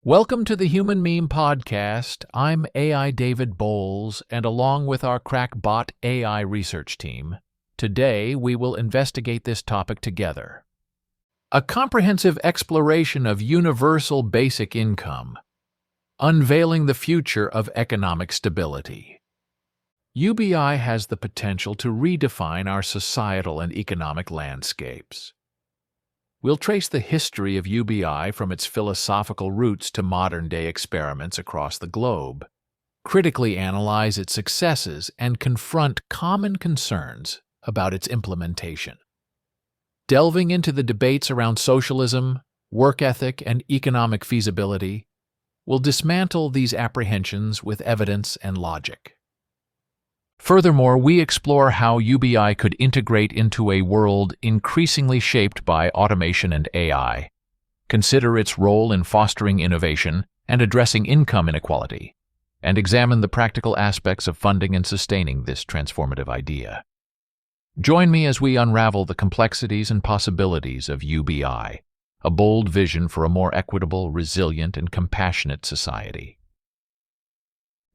Welcome to the Human Meme Podcast. I'm AI David Bowles, and along with our crackbot AI research team, today we will investigate this topic together. A comprehensive exploration of universal basic income, unveiling the future of economic stability. UBI has the potential to redefine our societal and economic landscapes. We'll trace the history of UBI from its philosophical roots to modern-day experiments across the globe, critically analyze its successes, and confront common concerns about its implementation. Delving into the debates around socialism, work ethic, and economic feasibility, we'll dismantle these apprehensions with evidence and logic. Furthermore, we explore how UBI could integrate into a world increasingly shaped by automation and AI, consider its role in fostering innovation and addressing income inequality, and examine the practical aspects of funding and sustaining this transformative idea. Join me as we unravel the complexities and possibilities of UBI, a bold vision for a more equitable, resilient, and compassionate society.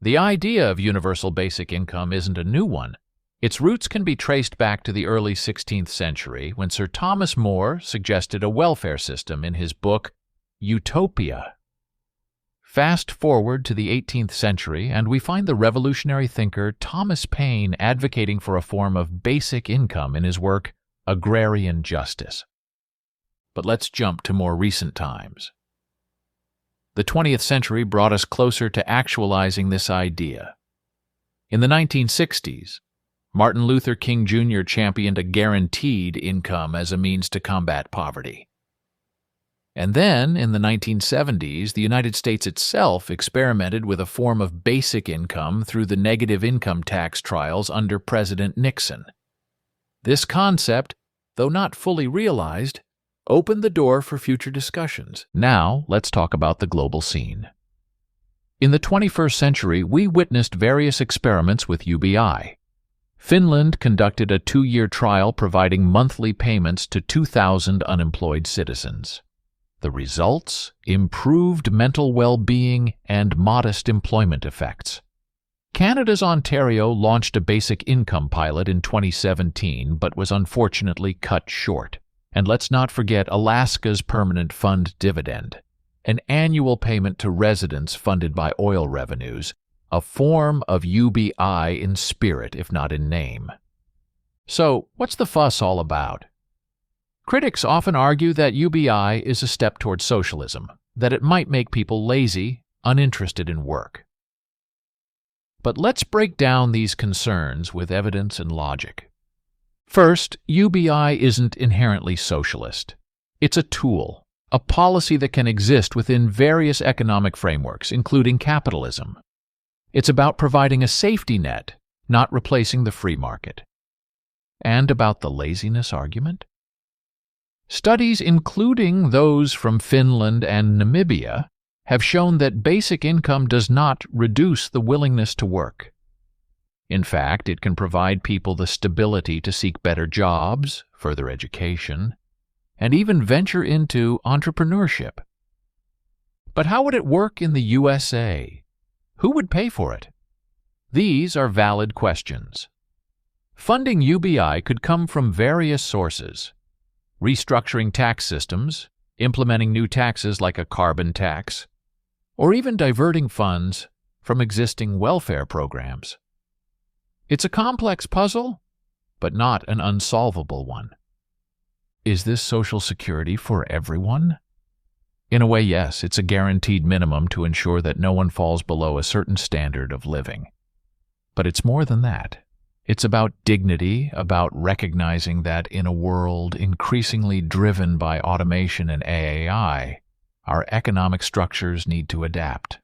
The idea of universal basic income isn't a new one. Its roots can be traced back to the early 16th century when Sir Thomas More suggested a welfare system in his book, Utopia. Fast forward to the 18th century, and we find the revolutionary thinker Thomas Paine advocating for a form of basic income in his work, Agrarian Justice. But let's jump to more recent times. The 20th century brought us closer to actualizing this idea. In the 1960s, Martin Luther King Jr. championed a guaranteed income as a means to combat poverty. And then, in the 1970s, the United States itself experimented with a form of basic income through the negative income tax trials under President Nixon. This concept, though not fully realized, opened the door for future discussions. Now, let's talk about the global scene. In the 21st century, we witnessed various experiments with UBI. Finland conducted a 2-year trial providing monthly payments to 2,000 unemployed citizens. The results? Improved mental well-being and modest employment effects. Canada's Ontario launched a basic income pilot in 2017 but was unfortunately cut short. And let's not forget Alaska's permanent fund dividend, an annual payment to residents funded by oil revenues, a form of UBI in spirit, if not in name. So, what's the fuss all about? Critics often argue that UBI is a step towards socialism, that it might make people lazy, uninterested in work. But let's break down these concerns with evidence and logic. First, UBI isn't inherently socialist. It's a tool, a policy that can exist within various economic frameworks, including capitalism. It's about providing a safety net, not replacing the free market. And about the laziness argument? Studies, including those from Finland and Namibia, have shown that basic income does not reduce the willingness to work. In fact, it can provide people the stability to seek better jobs, further education, and even venture into entrepreneurship. But how would it work in the USA? Who would pay for it? These are valid questions. Funding UBI could come from various sources: restructuring tax systems, implementing new taxes like a carbon tax, or even diverting funds from existing welfare programs. It's a complex puzzle, but not an unsolvable one. Is this Social Security for everyone? In a way, yes, it's a guaranteed minimum to ensure that no one falls below a certain standard of living. But it's more than that. It's about dignity, about recognizing that in a world increasingly driven by automation and AI, our economic structures need to adapt.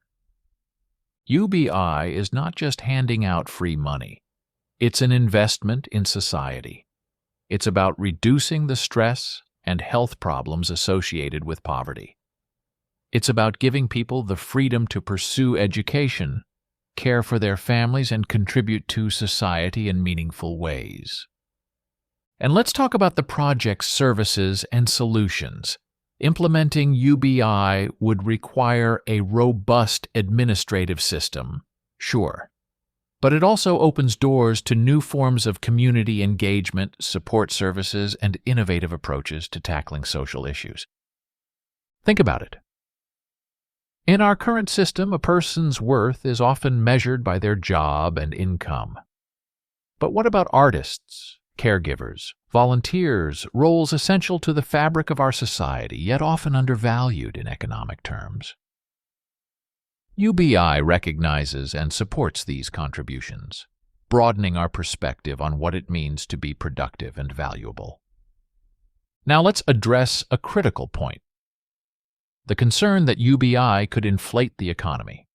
UBI is not just handing out free money. It's an investment in society. It's about reducing the stress and health problems associated with poverty. It's about giving people the freedom to pursue education, care for their families, and contribute to society in meaningful ways. And let's talk about the project's services and solutions, Implementing UBI would require a robust administrative system, sure, but it also opens doors to new forms of community engagement, support services, and innovative approaches to tackling social issues. Think about it. In our current system, a person's worth is often measured by their job and income. But what about artists, caregivers, volunteers, roles essential to the fabric of our society, yet often undervalued in economic terms? UBI recognizes and supports these contributions, broadening our perspective on what it means to be productive and valuable. Now let's address a critical point: the concern that UBI could inflate the economy.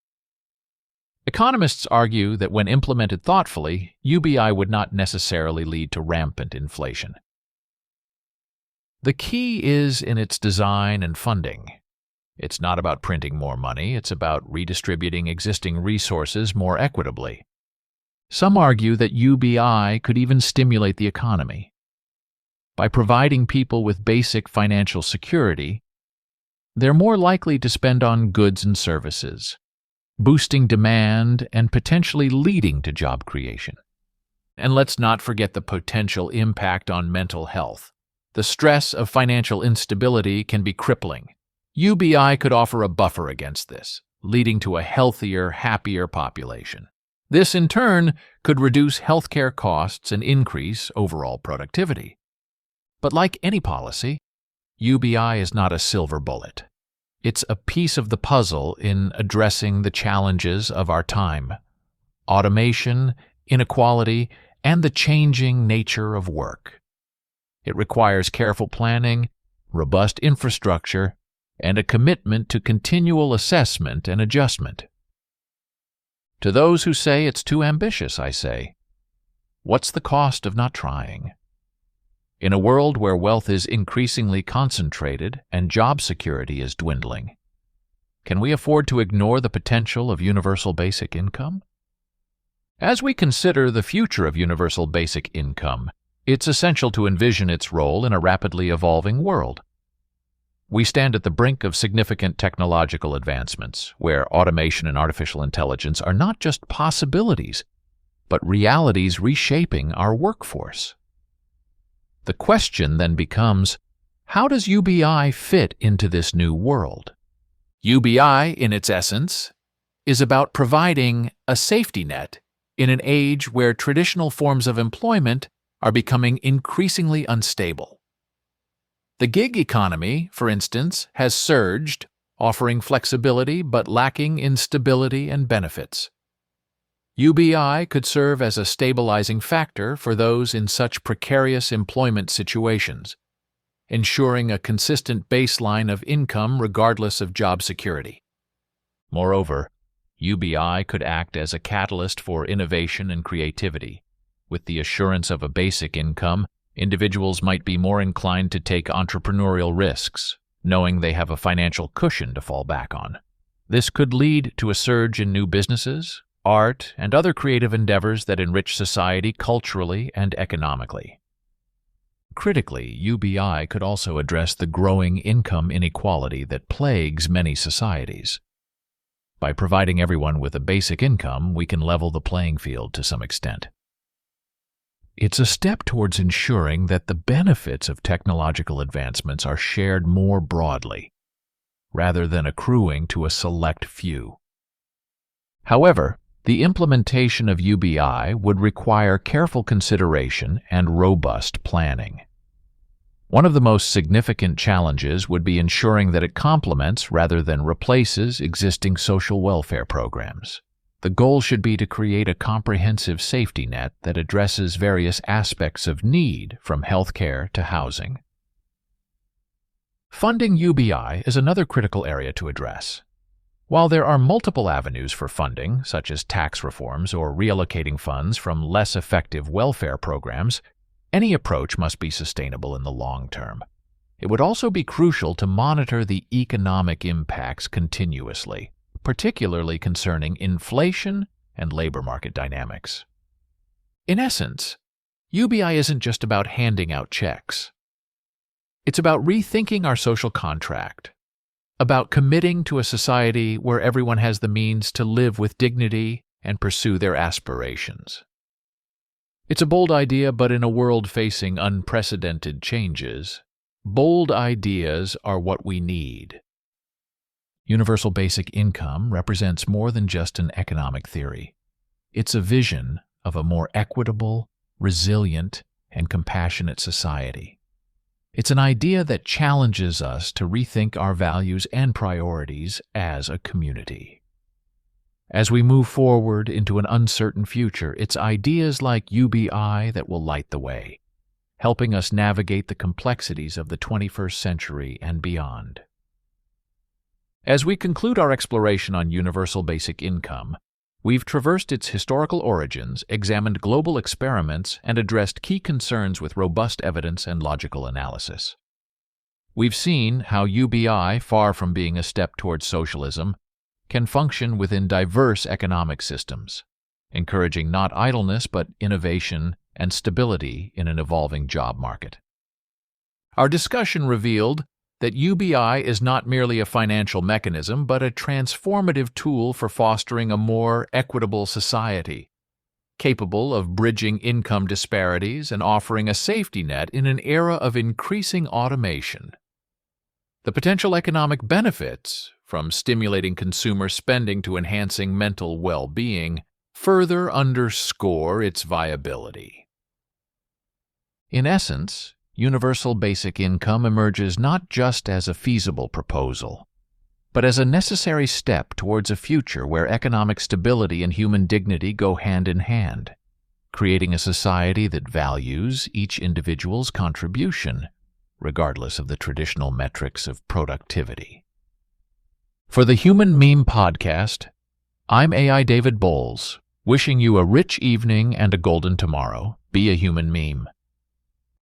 Economists argue that when implemented thoughtfully, UBI would not necessarily lead to rampant inflation. The key is in its design and funding. It's not about printing more money, it's about redistributing existing resources more equitably. Some argue that UBI could even stimulate the economy. By providing people with basic financial security, they're more likely to spend on goods and services, boosting demand and potentially leading to job creation. And let's not forget the potential impact on mental health. The stress of financial instability can be crippling. UBI could offer a buffer against this, leading to a healthier, happier population. This, in turn, could reduce healthcare costs and increase overall productivity. But like any policy, UBI is not a silver bullet. It's a piece of the puzzle in addressing the challenges of our time: automation, inequality, and the changing nature of work. It requires careful planning, robust infrastructure, and a commitment to continual assessment and adjustment. To those who say it's too ambitious, I say, what's the cost of not trying? In a world where wealth is increasingly concentrated and job security is dwindling, can we afford to ignore the potential of universal basic income? As we consider the future of universal basic income, it's essential to envision its role in a rapidly evolving world. We stand at the brink of significant technological advancements, where automation and artificial intelligence are not just possibilities, but realities reshaping our workforce. The question then becomes, how does UBI fit into this new world? UBI, in its essence, is about providing a safety net in an age where traditional forms of employment are becoming increasingly unstable. The gig economy, for instance, has surged, offering flexibility but lacking in stability and benefits. UBI could serve as a stabilizing factor for those in such precarious employment situations, ensuring a consistent baseline of income regardless of job security. Moreover, UBI could act as a catalyst for innovation and creativity. With the assurance of a basic income, individuals might be more inclined to take entrepreneurial risks, knowing they have a financial cushion to fall back on. This could lead to a surge in new businesses, art, and other creative endeavors that enrich society culturally and economically. Critically, UBI could also address the growing income inequality that plagues many societies. By providing everyone with a basic income, we can level the playing field to some extent. It's a step towards ensuring that the benefits of technological advancements are shared more broadly, rather than accruing to a select few. However, the implementation of UBI would require careful consideration and robust planning. One of the most significant challenges would be ensuring that it complements rather than replaces existing social welfare programs. The goal should be to create a comprehensive safety net that addresses various aspects of need, from healthcare to housing. Funding UBI is another critical area to address. While there are multiple avenues for funding, such as tax reforms or reallocating funds from less effective welfare programs, any approach must be sustainable in the long term. It would also be crucial to monitor the economic impacts continuously, particularly concerning inflation and labor market dynamics. In essence, UBI isn't just about handing out checks. It's about rethinking our social contract, about committing to a society where everyone has the means to live with dignity and pursue their aspirations. It's a bold idea, but in a world facing unprecedented changes, bold ideas are what we need. Universal basic income represents more than just an economic theory. It's a vision of a more equitable, resilient, and compassionate society. It's an idea that challenges us to rethink our values and priorities as a community. As we move forward into an uncertain future, it's ideas like UBI that will light the way, helping us navigate the complexities of the 21st century and beyond. As we conclude our exploration on universal basic income, we've traversed its historical origins, examined global experiments, and addressed key concerns with robust evidence and logical analysis. We've seen how UBI, far from being a step towards socialism, can function within diverse economic systems, encouraging not idleness but innovation and stability in an evolving job market. Our discussion revealed that UBI is not merely a financial mechanism but a transformative tool for fostering a more equitable society, capable of bridging income disparities and offering a safety net in an era of increasing automation. The potential economic benefits, from stimulating consumer spending to enhancing mental well-being, further underscore its viability. In essence, universal basic income emerges not just as a feasible proposal, but as a necessary step towards a future where economic stability and human dignity go hand in hand, creating a society that values each individual's contribution, regardless of the traditional metrics of productivity. For the Human Meme Podcast, I'm AI David Bowles, wishing you a rich evening and a golden tomorrow. Be a human meme.